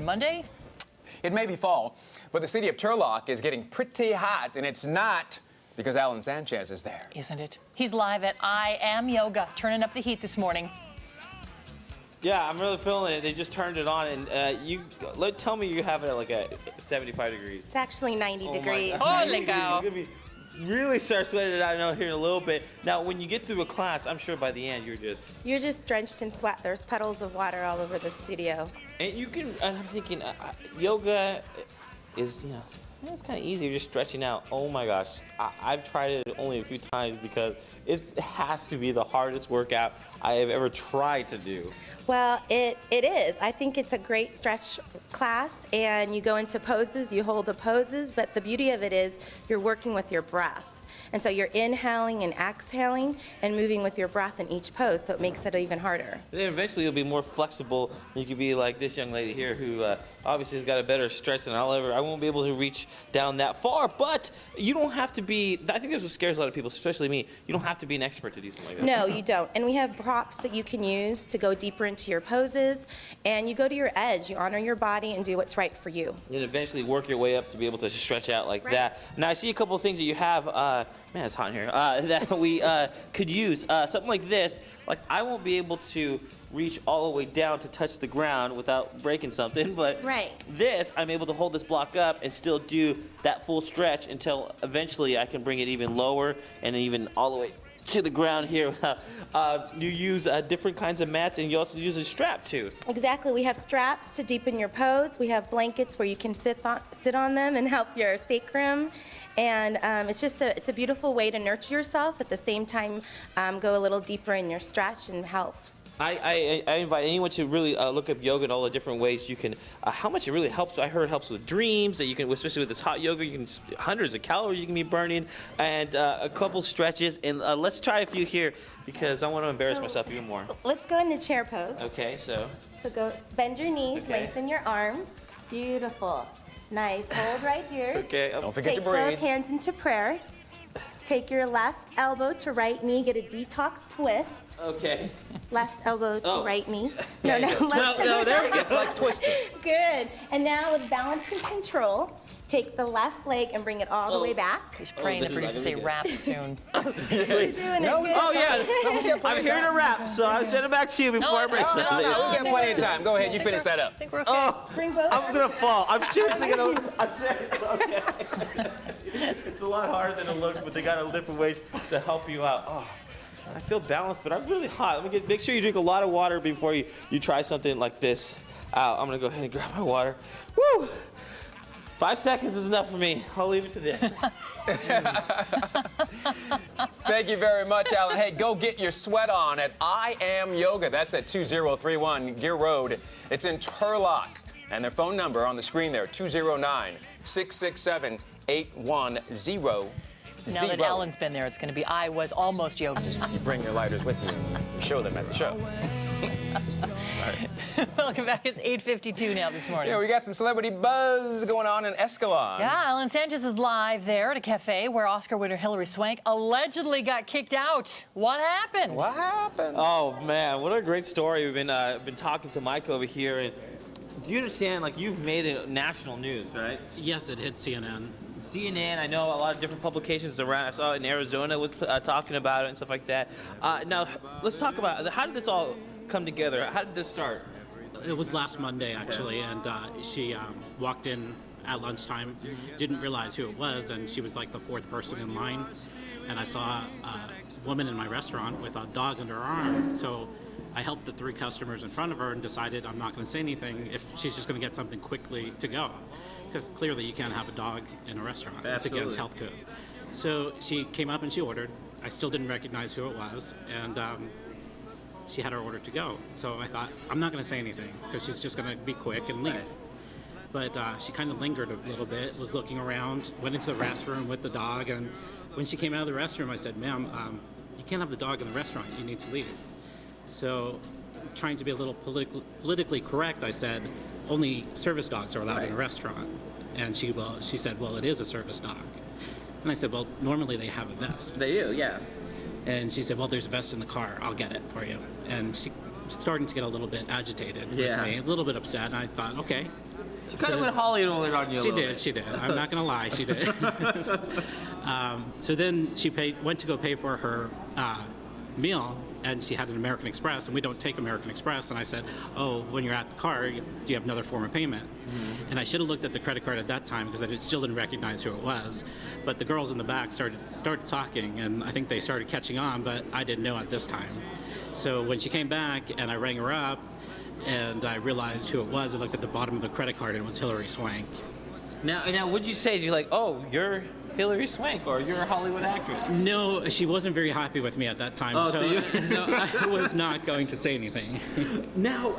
Monday? It may be fall, but the city of Turlock is getting pretty hot, and it's not because Alan Sanchez is there. Isn't it? He's live at I Am Yoga, turning up the heat this morning. Yeah, I'm really feeling it. They just turned it on, and tell me you have it at like at 75 degrees. It's actually 90 degrees. Holy cow. You're gonna be really start sweating it out here in a little bit. Now, when you get through a class, I'm sure by the end You're just drenched in sweat. There's puddles of water all over the studio. And I'm thinking, yoga is, it's kind of easy. You're just stretching out. Oh my gosh, I've tried it only a few times because it has to be the hardest workout I have ever tried to do. Well, it is. I think it's a great stretch class, and you go into poses, you hold the poses, but the beauty of it is you're working with your breath. And so you're inhaling and exhaling and moving with your breath in each pose, so it makes it even harder. And then eventually you'll be more flexible. You could be like this young lady here who obviously has got a better stretch than I'll ever. I won't be able to reach down that far, but you don't have to be, I think that's what scares a lot of people, especially me. You don't have to be an expert to do something like that. No, you don't. And we have props that you can use to go deeper into your poses, and you go to your edge. You honor your body and do what's right for you. And eventually work your way up to be able to stretch out like that. Now I see a couple of things that you have, man, it's hot in here, that we could use. Something like this, like I won't be able to reach all the way down to touch the ground without breaking something, but this, I'm able to hold this block up and still do that full stretch until eventually I can bring it even lower and even all the way to the ground here. You use different kinds of mats, and you also use a strap too. Exactly. We have straps to deepen your pose. We have blankets where you can sit on them and help your sacrum. And it's a beautiful way to nurture yourself, at the same time go a little deeper in your stretch and health. I invite anyone to really look up yoga and all the different ways you can, how much it really helps. I heard it helps with dreams, that you can, especially with this hot yoga, you can, hundreds of calories you can be burning, and a couple stretches. And let's try a few here because I want to embarrass myself even more. Let's go into chair pose. Okay, so go bend your knees, lengthen your arms. Beautiful. Nice. Hold right here. Okay. Don't forget to breathe. Take both hands into prayer. Take your left elbow to right knee. Get a detox twist. Okay. Left elbow to right knee. No, left no, there we go. It's like twisted. Good. And now with balance and control, take the left leg and bring it all the way back. He's praying the producers say rap soon. You're doing it good. I'm here to rap, so I'll send it back to you before I break something. No, we've got plenty of time. Go ahead, you finish that up. I think we're okay. Bring both. I'm gonna fall. I'm seriously gonna. I'm serious. Okay. It's a lot harder than it looks, but they got different ways to help you out. Oh, I feel balanced, but I'm really hot. Make sure you drink a lot of water before you try something like this. I'm gonna go ahead and grab my water. Woo! 5 seconds is enough for me. I'll leave it to this. Thank you very much, Alan. Hey, go get your sweat on at I Am Yoga. That's at 2031 Gear Road. It's in Turlock. And their phone number on the screen there, 209-667-8100. Now that Alan's been there, it's going to be I Was Almost Yoga. You bring your lighters with you and you show them at the show. Sorry. Welcome back. It's 8:52 now this morning. Yeah, we got some celebrity buzz going on in Escalon. Yeah, Alan Sanchez is live there at a cafe where Oscar winner Hilary Swank allegedly got kicked out. What happened? What happened? Oh man, what a great story. We've been talking to Mike over here, and do you understand? Like, you've made it national news, right? Yes, it hit CNN. CNN, I know a lot of different publications around. I saw in Arizona was talking about it and stuff like that. Now, let's talk about how did this all come together? How did this start? It was last Monday, actually, and she walked in at lunchtime, didn't realize who it was, and she was like the fourth person in line. And I saw a woman in my restaurant with a dog under her arm, so I helped the 3 customers in front of her and decided I'm not going to say anything if she's just going to get something quickly to go. Because clearly you can't have a dog in a restaurant. That's against health code. So she came up and she ordered. I still didn't recognize who it was, and she had her order to go. So I thought, I'm not going to say anything because she's just going to be quick and leave. But she kind of lingered a little bit, was looking around, went into the restroom with the dog, and when she came out of the restroom, I said, ma'am, you can't have the dog in the restaurant. You need to leave. So trying to be a little politically correct, I said, only service dogs are allowed in a restaurant. And she said, well, it is a service dog. And I said, well, normally they have a vest. They do, yeah. And she said, well, there's a vest in the car. I'll get it for you. And she starting to get a little bit agitated Yeah. with me, a little bit upset. And I thought, okay. She kind of went Hollywood on you. She did. I'm not gonna lie, she did. So then she went to go pay for her meal, and she had an American Express, and we don't take American Express. And I said, "Oh, when you're at the car, do you have another form of payment?" And I should have looked at the credit card at that time because I still didn't recognize who it was. But the girls in the back started talking, and I think they started catching on, but I didn't know at this time. So when she came back, and I rang her up, and I realized who it was, I looked at the bottom of the credit card, and it was Hillary Swank. Now, what'd you say? You're like, oh, you're Hillary Swank, or you're a Hollywood actress. No, she wasn't very happy with me at that time, Oh, so I was not going to say anything. Now,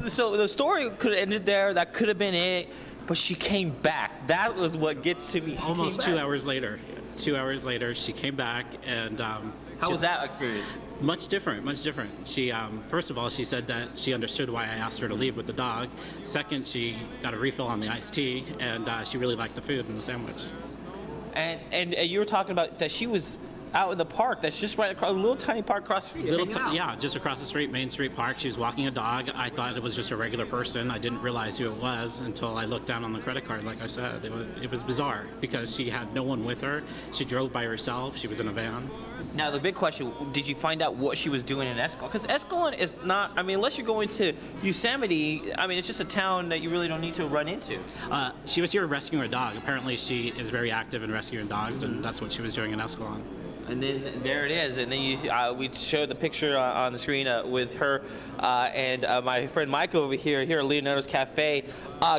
so the story could have ended there. That could have been it. But she came back. That was what gets to me. She Almost came 2 back. hours later. 2 hours later, she came back, and How was that experience? Much different, much different. She, first of all, she said that she understood why I asked her to leave with the dog. Second, she got a refill on the iced tea, and she really liked the food and the sandwich. And you were talking about that she was out in the park. That's just right across a little tiny park across the street. Yeah, just across the street, Main Street Park. She was walking a dog. I thought it was just a regular person. I didn't realize who it was until I looked down on the credit card. Like I said, it was bizarre because she had no one with her. She drove by herself. She was in a van. Now, the big question, did you find out what she was doing in Escalon? Because Escalon is not, I mean, unless you're going to Yosemite, I mean, it's just a town that you really don't need to run into. She was here rescuing her dog. Apparently, she is very active in rescuing dogs, and that's what she was doing in Escalon. And then there it is. And then we showed the picture on the screen with her and my friend Mike over here at Leonardo's Cafe.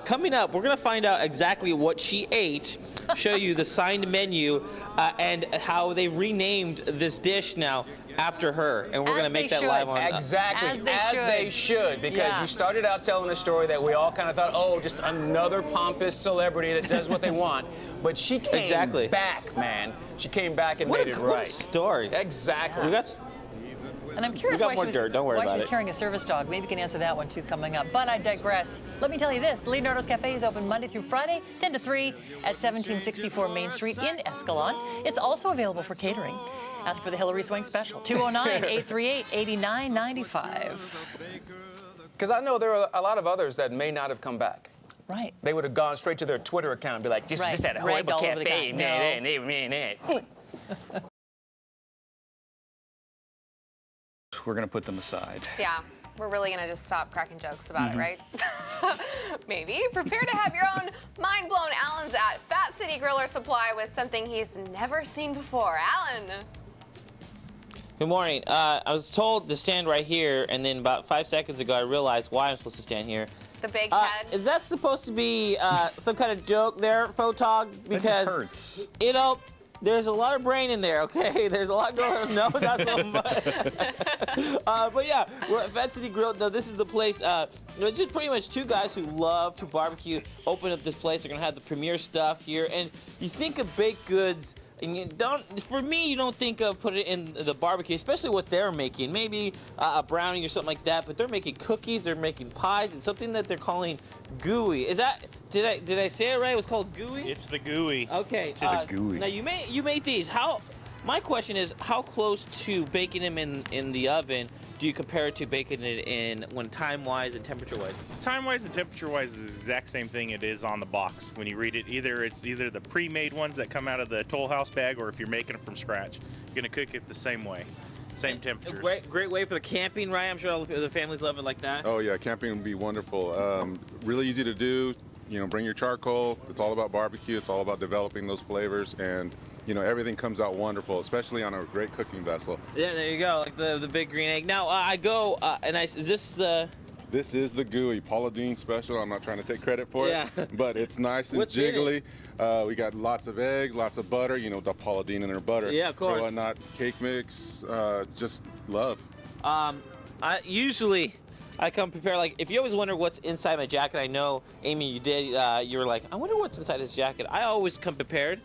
Coming up, we're going to find out exactly what she ate, show you the signed menu, and how they renamed this dish now after her. And we're going to make that live on. Exactly, as they should, because you started out telling a story that we all kind of thought, oh, just another pompous celebrity that does what they want. But she came back, man. She came back and made it right. What a story. Exactly. We got. And I'm curious got why more she was, dirt. Don't worry why she about was it. carrying a service dog. Maybe we can answer that one too coming up. But I digress. Let me tell you this. Leonardo's Cafe is open Monday through Friday, 10 to 3 at 1764 Main Street in Escalon. It's also available for catering. Ask for the Hillary Swank special, 209-838-8995. Because I know there are a lot of others that may not have come back. Right. They would have gone straight to their Twitter account and be like, just at a Ragged horrible all over the cafe. guy. We're going to put them aside. Yeah, we're really going to just stop cracking jokes about it, right? Maybe. Prepare to have your own mind-blown Alan's at Fat City Griller Supply with something he's never seen before. Alan. Good morning. I was told to stand right here, and then about 5 seconds ago, I realized why I'm supposed to stand here. The big head. Is that supposed to be some kind of joke there, Photog? Because, hurts. you know, there's a lot of brain in there, okay? There's a lot going on. No, not so much. But yeah, we're at Fat City Grill. No, this is the place. It's just pretty much two guys who love to barbecue. Open up this place. They're going to have the premier stuff here. And you think of baked goods, and you don't, for me, you don't think of put it in the barbecue, especially what they're making. Maybe a brownie or something like that, but they're making cookies, they're making pies, and something that they're calling gooey. Is that, did I say it right? It was called gooey? It's the gooey. Okay. the gooey. Now you make these. My question is, how close to baking them in the oven do you compare it to baking it in when time-wise and temperature-wise? Time-wise and temperature-wise is the exact same thing it is on the box. When you read it, it's either the pre-made ones that come out of the Toll House bag, or if you're making them from scratch, you're gonna cook it the same way, same temperature. Great way for the camping, right? I'm sure all the families love it like that. Oh yeah, camping would be wonderful. Really easy to do. You know, bring your charcoal. It's all about barbecue. It's all about developing those flavors, and you know, everything comes out wonderful, especially on a great cooking vessel. Yeah, there you go, like the big green egg. Now I go is this the? This is the gooey Paula Deen special. I'm not trying to take credit for Yeah. it, but it's nice and What's in jiggly. We got lots of eggs, lots of butter. You know, the Paula Deen and her butter. Yeah, of course. Or whatnot. Cake mix. Just love. I come prepared, like, if you always wonder what's inside my jacket, I know, Amy, you did, you were like, I wonder what's inside this jacket. I always come prepared.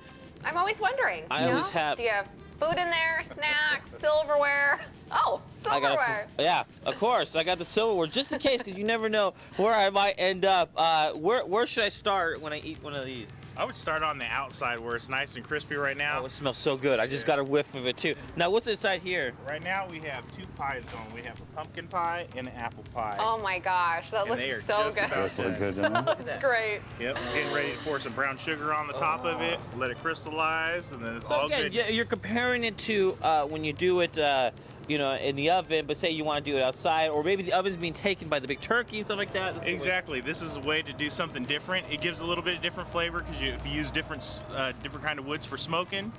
I'm always wondering. I you always know? have- Do you have food in there, snacks, silverware? Oh, Silverware. Yeah, of course. I got the silverware just in case, because you never know where I might end up. Where should I start when I eat one of these? I would start on the outside where it's nice and crispy right now. Oh, it smells so good. I just got a whiff of it too. Now, what's inside here? Right now we have 2 pies going. We have a pumpkin pie and an apple pie. Oh my gosh, that And they are looks so just good. about done. That's great. Yep, getting ready to pour some brown sugar on the top of it, let it crystallize, and then it's all Again, good. you're comparing it to when you do it, you know, in the oven, but say you want to do it outside, or maybe the oven's being taken by the big turkey and stuff like that. Exactly. This is a way to do something different. It gives a little bit of different flavor because if you use different kind of woods for smoking,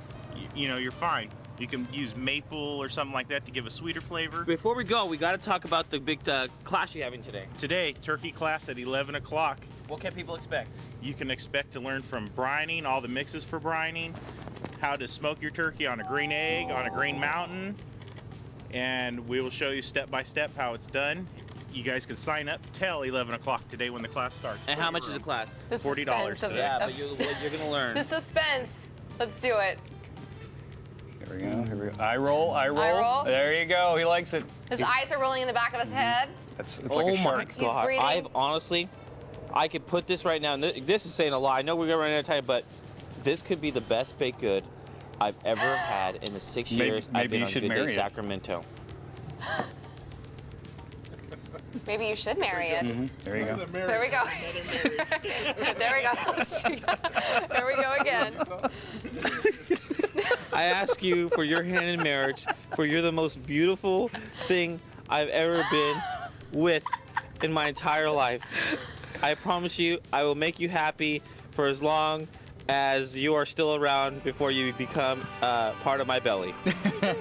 you know, you're fine. You can use maple or something like that to give a sweeter flavor. Before we go, we got to talk about the big class you're having today. Today, turkey class at 11 o'clock. What can people expect? You can expect to learn from brining, all the mixes for brining, how to smoke your turkey on a green egg, on a green mountain, and we will show you step by step how it's done. You guys can sign up till 11 o'clock today when the class starts. And how much is the class? The $40 suspense of today. Yeah, but you're going to learn. The suspense. Let's do it. Here we go, here we go. Eye roll, eye roll. Eye roll. There you go, he likes it. His eyes are rolling in the back of his head. It's Oh like a my shark. God! breathing. I've honestly, I could put this right now. And this is saying a lot. I know we're gonna run out of time, but this could be the best baked good I've ever had in the 6 years I've maybe been you on should Good marry Day it. Sacramento. Maybe you should marry it. There you go. There we go. There we go. There we go again. I ask you for your hand in marriage, for you're the most beautiful thing I've ever been with in my entire life. I promise you, I will make you happy for as long as you are still around before you become part of my belly.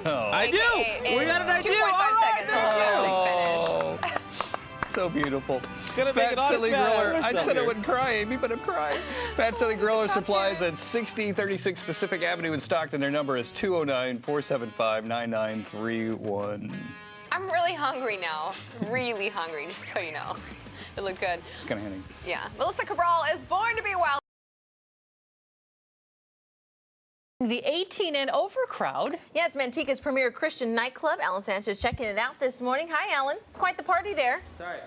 I do! We got an idea! 2.5 All right, seconds. I'll Oh, so beautiful. Gonna make Fat an honest Silly man out of Griller. I myself said I here. wouldn't cry, Amy, but I'm crying. Fat Silly Griller supplies at 1636 Pacific Avenue in Stockton. Their number is 209-475-9931. I'm really hungry now. Really hungry, just so you know. It looked good. Just kind of hinting. Yeah. Melissa Cabral is born to be wild. The 18 and over crowd. Yeah, it's Manteca's premier Christian nightclub. Alan Sanchez checking it out this morning. Hi, Alan. It's quite the party there. Sorry.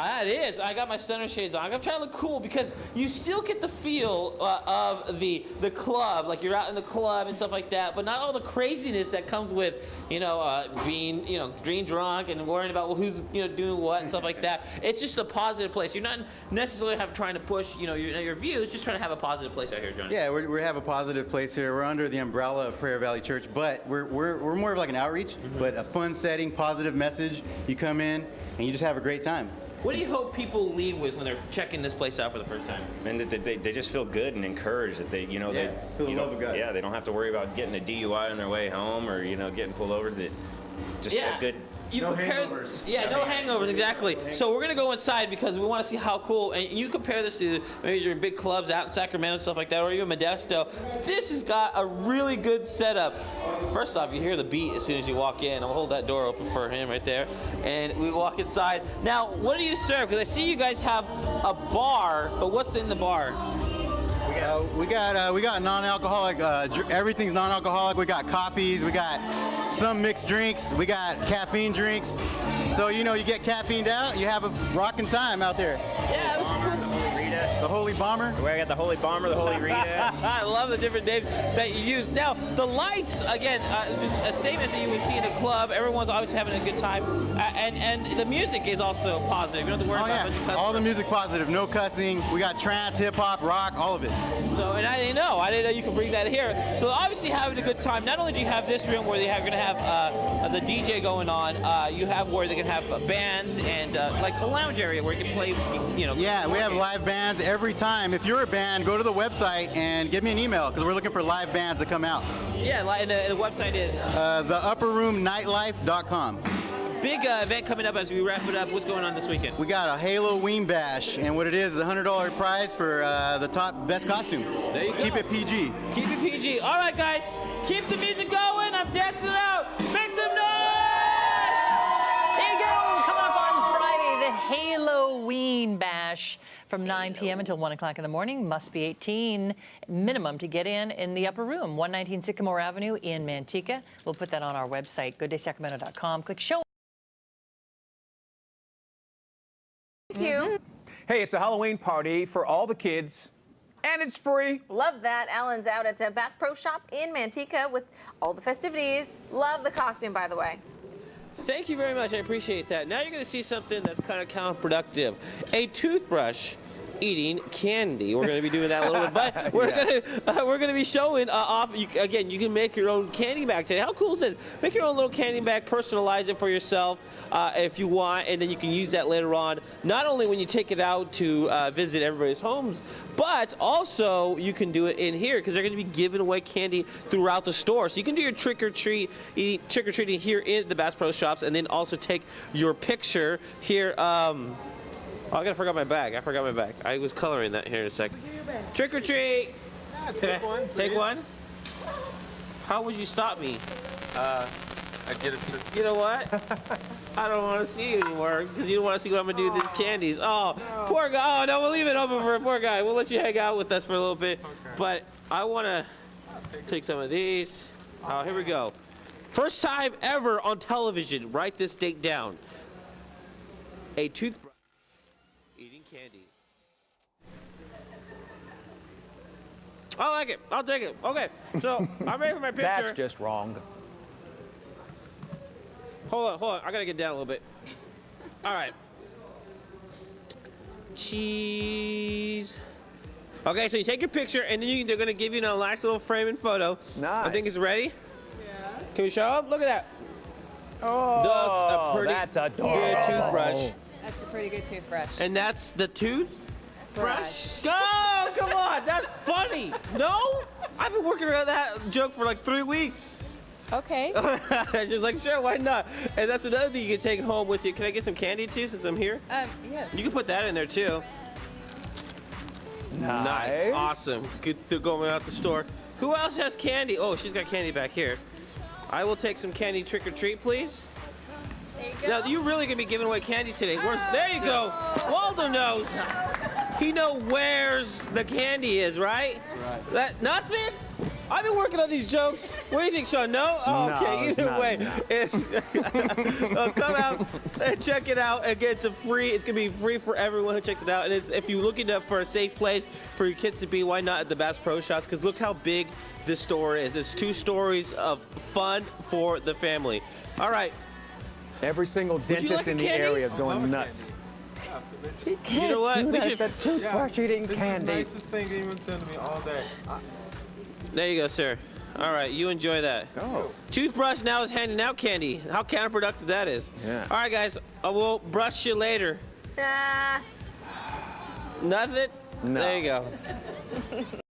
It is. I got my center shades on. I'm trying to look cool because you still get the feel of the club, like you're out in the club and stuff like that, but not all the craziness that comes with, being, being drunk and worrying about who's, doing what and stuff like that. It's just a positive place. You're not necessarily trying to push, your views, just trying to have a positive place out here, Johnny. Yeah, we have a positive place here. We're under the umbrella of Prayer Valley Church, but we're more of like an outreach, but a fun setting, positive message. You come in and you just have a great time. What do you hope people leave with when they're checking this place out for the first time? And they just feel good and encouraged that they, feel the love of God. Yeah, they don't have to worry about getting a DUI on their way home or, getting pulled over. That just a good. No hangovers. Yeah, no hangovers, exactly. So we're gonna go inside because we want to see how cool. And you compare this to maybe your big clubs out in Sacramento, stuff like that, or even Modesto. This has got a really good setup. First off, you hear the beat as soon as you walk in. I'll hold that door open for him right there, and we walk inside. Now, what do you serve? Because I see you guys have a bar, but what's in the bar? We got non-alcoholic. Everything's non-alcoholic. We got coffees. We got some mixed drinks. We got caffeine drinks. So you get caffeined out. You have a rocking time out there. Yeah, the Holy Bomber. We got the Holy Bomber, the Holy Rita. I love the different names that you use. Now, the lights, again, same as you would see in a club. Everyone's obviously having a good time. And the music is also positive. You don't have to worry about much cussing. All the music positive. No cussing. We got trance, hip-hop, rock, all of it. So, and I didn't know you could bring that here. So obviously having a good time. Not only do you have this room where you're going to have the DJ going on, you have where they can have bands and like a lounge area where you can play, Yeah, we have live bands every time. If you're a band, go to the website and give me an email because we're looking for live bands to come out. Yeah, and the website is? theupperroomnightlife.com. Big event coming up as we wrap it up. What's going on this weekend? We got a Halloween bash, and what it is a $100 prize for the best costume. There you go. Keep it PG. Keep it PG. All right, guys. Keep the music going. I'm dancing out. Make some noise! There you go. Coming up on Friday, the Halloween bash from 9 p.m. until 1 o'clock in the morning. Must be 18 minimum to get in the upper room, 119 Sycamore Avenue in Manteca. We'll put that on our website, gooddaysacramento.com. Click show. Thank you. Hey, it's a Halloween party for all the kids, and it's free. Love that. Alan's out at Bass Pro Shop in Manteca with all the festivities. Love the costume, by the way. Thank you very much. I appreciate that. Now you're going to see something that's kind of counterproductive. A toothbrush eating candy. We're going to be doing that a little bit, but we're going to be showing off. Again, you can make your own candy bag today. How cool is this? Make your own little candy bag, personalize it for yourself if you want, and then you can use that later on. Not only when you take it out to visit everybody's homes, but also you can do it in here because they're going to be giving away candy throughout the store. So you can do your trick-or-treating here in the Bass Pro Shops, and then also take your picture here. Oh, I forgot my bag. I forgot my bag. I was coloring that here in a sec. Trick or treat. Yeah, take one. Take one. How would you stop me? I get it. You know what? I don't want to see you anymore because you don't want to see what I'm gonna do with these candies. Oh, no. Poor guy. Oh no, we'll leave it open for a poor guy. We'll let you hang out with us for a little bit. Okay. But I want to take some of these. Oh, here we go. First time ever on television. Write this date down. A toothbrush. Eating candy. I like it. I'll take it. Okay, so I'm ready for my picture. That's just wrong. Hold on. I gotta get down a little bit. All right. Cheese. Okay, so you take your picture, and then they're gonna give you a nice little frame and photo. Nice. I think it's ready. Yeah. Can we show up? Look at that. Oh, that's a pretty good toothbrush. That's a pretty good toothbrush. And that's the toothbrush? Brush. Oh, come on. That's funny. No? I've been working around that joke for like 3 weeks. Okay. She's like, sure, why not? And that's another thing you can take home with you. Can I get some candy too since I'm here? Yes. You can put that in there too. Nice. Awesome. Good to go out the store. Who else has candy? Oh, she's got candy back here. I will take some candy trick or treat, please. There you go. Now, you're really going to be giving away candy today. There you go. Waldo knows. He knows where's the candy is, right? That's right. Nothing? I've been working on these jokes. What do you think, Sean? No? Oh, okay. No, Either way, come out and check it out. Again, it's going to be free for everyone who checks it out. And if you're looking for a safe place for your kids to be, why not at the Bass Pro Shops? Because look how big this store is. It's 2 stories of fun for the family. All right. Every single dentist in the area is going nuts. He can't do that. It's a toothbrush eating candy. This is the nicest thing anyone's done to me all day. There you go, sir. All right, you enjoy that. Oh. Toothbrush now is handing out candy. How counterproductive that is. Yeah. All right, guys, we'll brush you later. Nothing? No. There you go.